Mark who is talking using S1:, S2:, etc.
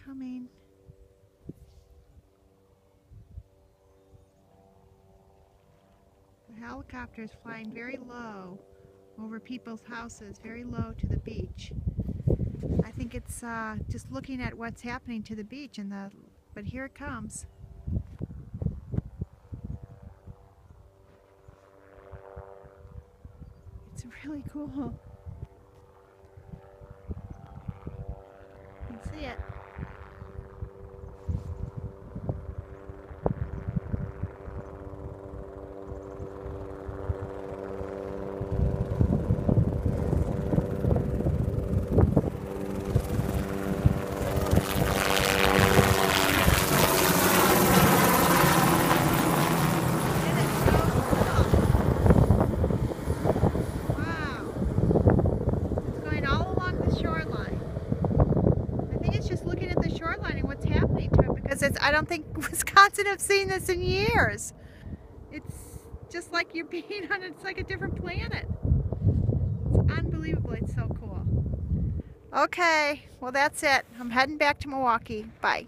S1: coming. The helicopter is flying very low over people's houses, very low to the beach. I think it's just looking at what's happening to the beach, but here it comes. It's really cool. You can see it. I don't think Wisconsin have seen this in years. It's just like you're being on, it's like a different planet. It's unbelievable, it's so cool. Okay, well that's it. I'm heading back to Milwaukee. Bye.